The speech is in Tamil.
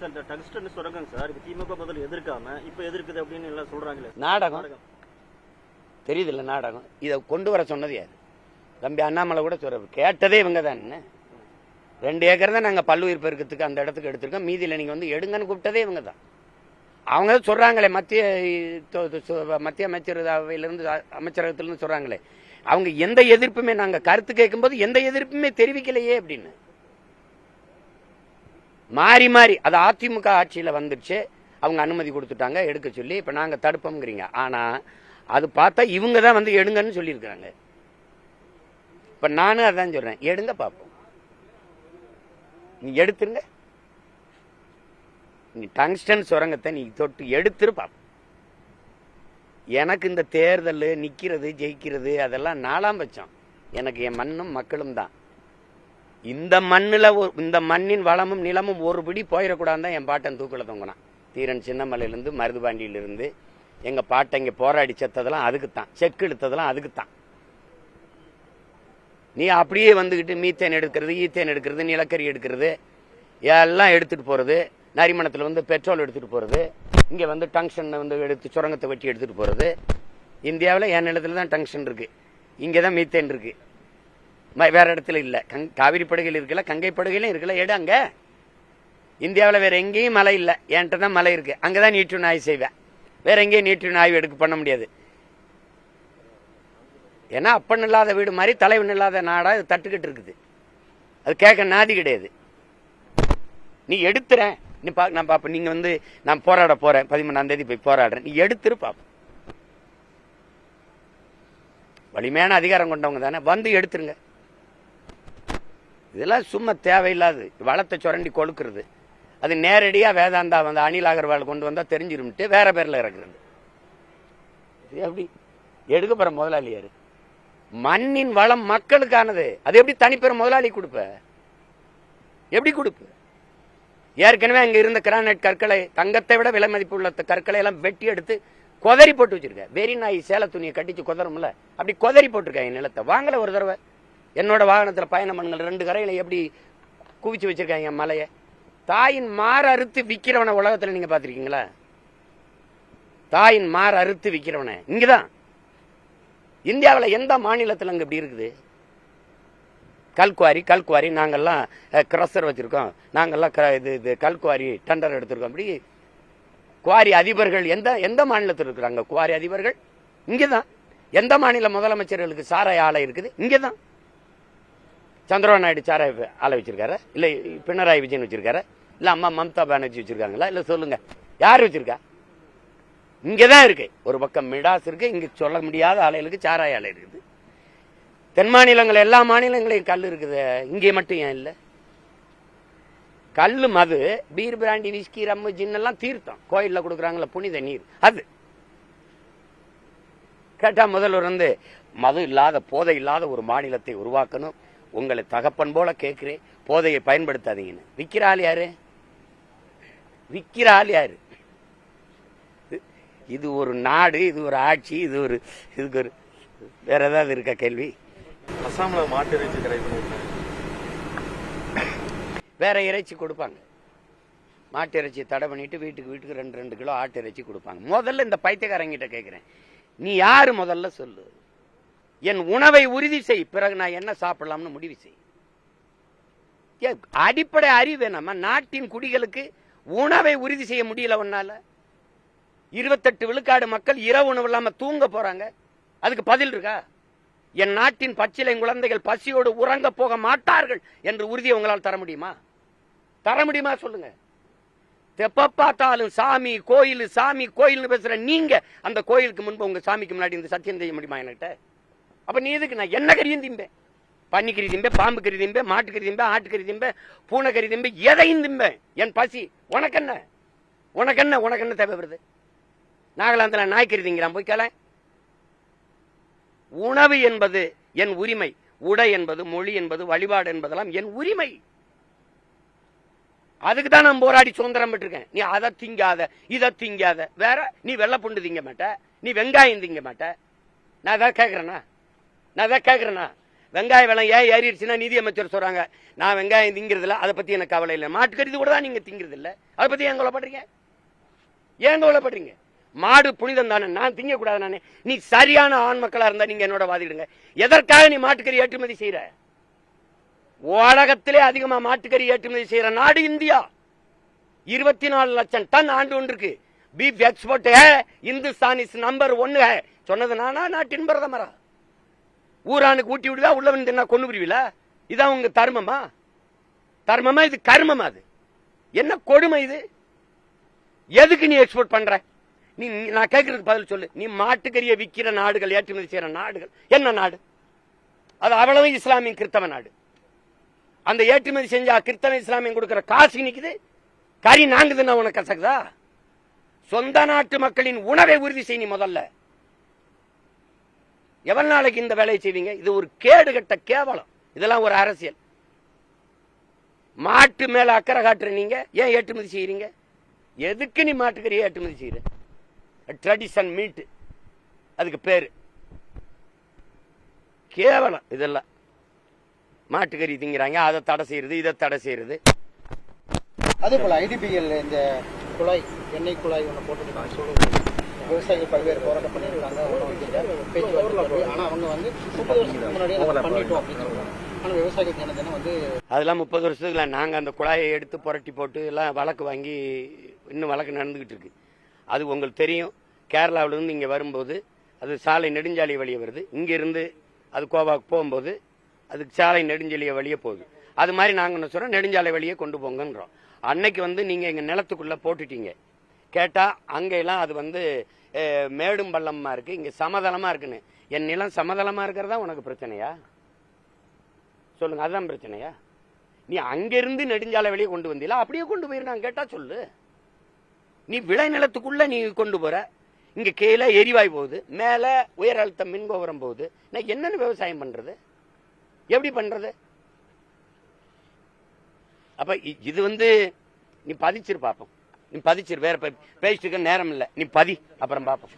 சார் டங்ஸ்டன் சுரங்கம் சார் திமுக முதல்ல எதிர்க்காம இப்ப எதிர்க்குது அப்படின்னு எல்லாம் சொல்றாங்களே. நாடகம் தெரியுதுல்ல, நாடகம். இதை கொண்டு வர சொன்னது யாரு? தம்பி அண்ணாமலை கூட சொல்ற கேட்டதே இவங்க தான். 2 ஏக்கர் தான் நாங்கள் பல்லுயிர் பெருக்கத்துக்கு அந்த இடத்துக்கு எடுத்திருக்கோம். மீதியில் நீங்கள் வந்து எடுங்கன்னு கூப்பிட்டதே இவங்க தான். அவங்க தான் சொல்றாங்களே, மத்திய அமைச்சரவையிலிருந்து அமைச்சரகத்திலிருந்து சொல்றாங்களே, அவங்க எந்த எதிர்ப்புமே நாங்கள் கருத்து கேட்கும்போது எந்த எதிர்ப்புமே தெரிவிக்கலையே அப்படின்னு. மாறி மாறி அது அதிமுக ஆட்சியில் வந்துடுச்சு, அவங்க அனுமதி கொடுத்துட்டாங்க எடுக்க சொல்லி. இப்போ நாங்கள் தடுப்போம்ங்கிறீங்க. ஆனால் அது பார்த்தா இவங்க தான் வந்து எடுங்கன்னு சொல்லியிருக்கிறாங்க. இப்போ நானும் அதான் சொல்கிறேன், எடுங்க பார்ப்போம். நீ எடுத்துருங்க, நீ டங்ஸ்டன் சுரங்கத்தை நீ தொட்டு எடுத்துரு பார்ப்போம். எனக்கு இந்த தேர்தல் நிற்கிறது ஜெயிக்கிறது அதெல்லாம் 4ஆம் பட்சம். எனக்கு என் மண்ணும் மக்களும் தான். இந்த மண்ணில் இந்த மண்ணின் வளமும் நிலமும் ஒரு பிடி போயிடக்கூடாது தான் என் பாட்டன் தூக்கில் தொங்கினான். தீரன் சின்னமலையிலேருந்து மருதுபாண்டியிலிருந்து எங்கள் பாட்டை இங்கே போராடி செத்ததெல்லாம் அதுக்குத்தான், செக்கு எடுத்ததெல்லாம் அதுக்குத்தான். நீ அப்படியே வந்துக்கிட்டு மீத்தேன் எடுக்கிறது, ஈத்தேன் எடுக்கிறது, நிலக்கரி எடுக்கிறது எல்லாம் எடுத்துகிட்டு போகிறது, நரிமணத்தில் வந்து பெட்ரோல் எடுத்துகிட்டு போகிறது, இங்கே வந்து டங்ஷன் வந்து எடுத்து சுரங்கத்தை வெட்டி எடுத்துகிட்டு போகிறது. இந்தியாவில் என் நிலத்தில் தான் டங்ஷன் இருக்குது, இங்கே தான் மீத்தேன் இருக்குது, வேற இடத்துல இல்லை. காவிரி படுகையில் இருக்கல, கங்கை படுகையிலும் இருக்கல. எடு அங்கே. இந்தியாவில் வேற எங்கேயும் மலை இல்லை, என்கிட்ட தான் மலை இருக்குது. அங்கே தான் நீட்டு ஆய்வு செய்வேன், வேற எங்கேயும் நீட்டு ஆய்வு எடுக்க பண்ண முடியாது. ஏன்னா அப்பன் இல்லாத வீடு மாதிரி தலைவன் இல்லாத நாடா இது தட்டுக்கிட்டு இருக்குது. அது கேட்க நாதி கிடையாது. நீ எடுத்துறேன், நீ நான் பாப்பேன். நீங்க வந்து நான் போராட போறேன், 13ஆம் தேதி போய் போராடுறேன், நீ எடுத்துரு பாப்போம். வலிமையான அதிகாரம் கொண்டவங்க தானே, வந்து எடுத்துருங்க. இதெல்லாம் சும்மா தேவையில்லாது வளத்தை சுரண்டி கொழுக்கிறது. அது நேரடியா வேதாந்தா வந்து அனில் அகர்வால் கொண்டு வந்தா தெரிஞ்சிரும்ட்டு வேற பேர்ல இறக்குறது. எப்படி எடுக்க போற முதலாளி யாரு? மண்ணின் வளம் மக்களுக்கானது. அது எப்படி தனிப்பெரும் முதலாளி கொடுப்ப? எப்படி கொடுப்ப? ஏற்கனவே அங்க இருந்த கிரானைட் கற்களை, தங்கத்தை விட விலை மதிப்பு உள்ள கற்களை எல்லாம் வெட்டி எடுத்து கொதறி போட்டு வச்சிருக்க. வெறி நாய் சேல துணியை கட்டிச்சு கொதறும்ல, அப்படி கொதறி போட்டிருக்காங்க நிலத்தை. வாங்கல ஒரு தடவை என்னோட வாகனத்துல பயணம் பண்ணுங்கள், 2 கரையில எப்படி குவிச்சு வச்சிருக்காங்க மலையை. தாயின் மாற அறுத்து விக்கிறவனை உலகத்துல நீங்க பாத்திருக்கீங்களா? தாயின் மாற அறுத்து விக்கிறவனை இங்கதான். இந்தியாவில் எந்த மாநிலத்தில் அங்கே இப்படி இருக்குது? கல்குவாரி நாங்கள்லாம் கிரஷர் வச்சிருக்கோம், நாங்கள்லாம் இது கல்குவாரி டெண்டர் எடுத்திருக்கோம். அப்படி குவாரி அதிபர்கள் எந்த மாநிலத்தில் இருக்கிறாங்க? குவாரி அதிபர்கள் இங்கே தான். எந்த மாநில முதலமைச்சர்களுக்கு சாராய ஆலை இருக்குது? இங்கே தான். சந்திரபாபு நாயுடு சாராய ஆலை வச்சிருக்காரு, இல்லை பினராயி விஜயன் வச்சிருக்காரு, இல்லை அம்மா மம்தா பானர்ஜி வச்சிருக்காங்களா? இல்லை சொல்லுங்க, யார் வச்சிருக்கா? இங்கதான் இருக்கு. ஒரு பக்கம் மிடாஸ் இருக்கு, இங்க சொல்ல முடியாத ஆலைகளுக்கு சாராய ஆலை இருக்குது. தென் மாநிலங்கள் எல்லா மாநிலங்களையும் கல் இருக்குது, இங்கே மட்டும் ஏன் இல்லை? கல்லு மது, பீர் பிராண்டி விஸ்கி ரம்மு ஜின் எல்லாம் தீர்த்தம் கோயில்ல கொடுக்குறாங்களா, புனித நீர். அது கேட்டா முதல்வர் வந்து மது இல்லாத போதை இல்லாத ஒரு மாநிலத்தை உருவாக்கணும், உங்களை தகப்பன் போல கேட்கிறேன், போதையை பயன்படுத்தாதீங்கன்னு. விக்கிற ஆள் யாரு? விக்கிற ஆள் யாரு? இது ஒரு நாடு, இது ஒரு ஆட்சி, இதுக்கு ஒரு வேற ஏதாவது இருக்கா கேள்வி? அசாம்ல மாட்டு இறைச்சி கடை வேற இறைச்சி கொடுப்பாங்க. மாட்டு இறைச்சி தடை பண்ணிட்டு வீட்டுக்கு 2 கிலோ ஆட்டு இறைச்சி கொடுப்பாங்க. முதல்ல இந்த பைத்தியக்காரங்கிட்ட கேட்கிறேன், நீ யாரு முதல்ல சொல்லு. என் உணவை உறுதி செய், பிறகு நான் என்ன சாப்பிடலாம்னு முடிவு செய். அடிப்படை அறிவு வேணாமா? நாட்டின் குடிகளுக்கு உணவை உறுதி செய்ய முடியல ஒன்னால. 28 விழுக்காடு மக்கள் இரவு உணவு இல்லாம தூங்க போறாங்க. அதுக்கு பதில் இருக்கா? என் நாட்டின் பச்சிலை குழந்தைகள் பசியோடு உறங்க போக மாட்டார்கள் என்று உறுதியை உங்களால் தர முடியுமா? சொல்லுங்க. எப்ப பார்த்தாலும் சாமி கோயில் சாமி கோயில்னு பேசுற நீங்க அந்த கோயிலுக்கு முன்பு உங்க சாமிக்கு முன்னாடி இந்த சத்தியம் செய்ய முடியுமா என்கிட்ட? அப்ப நீ எதுக்கு? நான் என்ன கறியும் திம்பேன், பன்னிக்கறி திம்பேன், பாம்பு கறி திம்பேன், மாட்டுக்கறி திம்பேன், ஆட்டுக்கறி திம்பேன், பூனைக்கறி திம்பேன், எதையும் திம்பேன். என் பசி உனக்கு என்ன தேவை வருது? நாகாலாந்தில் நாய்க்கறி திங்கிறான் போய் கேள. உணவு என்பது என் உரிமை, உடை என்பது, மொழி என்பது, வழிபாடு என்பதெல்லாம் என் உரிமை. அதுக்கு தான் நான் போராடி சுதந்திரம் பெற்றிருக்கேன். நீ அதை திங்காத இதை திங்காத, வேற நீ வெள்ளை பூண்டு திங்க மாட்ட, நீ வெங்காயம் திங்க மாட்ட. நான் ஏதாவது கேட்கிறேனா? வெங்காய விலை ஏன் ஏறிடுச்சுன்னா நிதி அமைச்சர் சொல்றாங்க நான் வெங்காயம் திங்கிறது இல்ல, அதை பத்தி எனக்கு கவலை இல்லை. மாட்டுக்கறி கூட தான் நீங்க திங்கிறது இல்ல, அதை பத்தி ஏன் கவலைப்படுறீங்க? ஏன் கவலைப்படுறீங்க? மாடு புனிதம் தானே, நான் திங்க கூடாது நானே. நீ சரியான ஆண் மக்களா இருந்தா நீங்க என்னோட வாதிடுங்க. எதற்காக நீ மாட்டுக்கறி ஏற்றுமதி செய்யற? உலகத்திலே அதிகமா மாட்டுக்கறி ஏற்றுமதி செய்யற நாடு இந்தியா. 24 லட்சம் டன் ஆண்டு ஒன்றுக்கு beef export Hindustan is number 1 சொன்னது நானா நாட்டின் பிரதமரா? ஊரானுக்கு ஊட்டி விடுவா, உள்ள வந்து என்ன கொண்டு புரிவில? இதான் உங்க தர்மமா? தர்மமா இது? கர்மமா? அது என்ன கொடுமை இது? எதுக்கு நீ எக்ஸ்போர்ட் பண்ற? நீ நான் கேட்கறதுக்கு பதில் சொல்லு. நீ மாட்டுக்கறியை விற்கிற நாடுகள், ஏற்றுமதி செய்யற நாடுகள் என்ன நாடு? அது அவ்வளவு இஸ்லாமிய கிறிஸ்தவ நாடு. அந்த ஏற்றுமதி செஞ்சா கிறிஸ்தவ இஸ்லாமியம் கொடுக்கிற காசு நிக்குது. கறி நாங்குதுன்னா உனக்கு கசக்குதா? சொந்த நாட்டு மக்களின் உணவை உறுதி செய்ய முதல்ல. எவ்வளவு நாளைக்கு இந்த வேலையை செய்வீங்க? இது ஒரு கேடு கட்ட கேவலம். இதெல்லாம் ஒரு அரசியல். மாட்டு மேல அக்கறை காட்டுற நீங்க ஏன் ஏற்றுமதி செய்யறீங்க? எதுக்கு நீ மாட்டுக்கறியை ஏற்றுமதி செய்யற? ட்ரெடிஷன் மீட் அதுக்கு பேரு. கேவலம் இதெல்லாம். மாட்டுக்கறி திங்கிறாங்க, அதை தடை செய்யறது, இதை தடை செய்யறது. அதே போல ஐடிபிஎல் இந்த குழாய், எண்ணெய் குழாய் ஒன்று போட்டு சொல்லுவாங்க. விவசாயிகள் பல்வேறு போராட்டம் பண்ணியிருக்காங்க. பேச்சுவார்த்தை. ஆனா அவங்க வந்து 30 வருஷத்துக்கு முன்னாடியே பண்ணிட்டோம் அப்படின்னு சொல்றாங்க. ஆனா விவசாயிகள் தினம் வந்து அதெல்லாம் 30 வருஷத்துக்குல நாங்க அந்த குழாயை எடுத்து புரட்டி போட்டு எல்லாம் வழக்கு வாங்கி இன்னும் வழக்கு நடந்துகிட்டு இருக்கு. அது உங்களுக்கு தெரியும். கேரளாவிலிருந்து இங்க வரும்போது அது சாலை நெடுஞ்சாலை வழியே வருது. இங்க இருந்து அது கோவாக்கு போகும்போது அதுக்கு சாலை நெடுஞ்சாலை வழியே போகுது. அது மாதிரி நாங்க என்ன சொல்றோம், நெடுஞ்சாலை வழியே கொண்டு போங்கன்றோம். அன்னைக்கு வந்து நீங்க எங்க நிலத்துக்குள்ள போட்டுட்டீங்க. கேட்டா அங்கெல்லாம் அது வந்து மேடும் பள்ளமா இருக்கு, இங்க சமதளமா இருக்குன்னு. என் நிலம் சமதளமா இருக்கிறதா உனக்கு பிரச்சனையா? சொல்லுங்க, அதுதான் பிரச்சனையா? நீ அங்கிருந்து நெடுஞ்சாலை வழியே கொண்டு வந்தீங்களா? அப்படியே கொண்டு போயிருந்தாங்க. கேட்டா சொல்லு. நீ விளை நிலத்துக்குள்ள நீ கொண்டு போற. இங்க கீழே எரிவாயு போகுது, மேல உயர் அழுத்த மின்கோபுரம் போகுது. நான் என்னன்னு விவசாயம் பண்றது? எப்படி பண்றது? அப்ப இது வந்து நீ பதிச்சிரு பாப்போம். நீ பதிச்சிரு. வேற பேசிட்டு நேரம் இல்லை. நீ பதி, அப்புறம் பாப்போம்.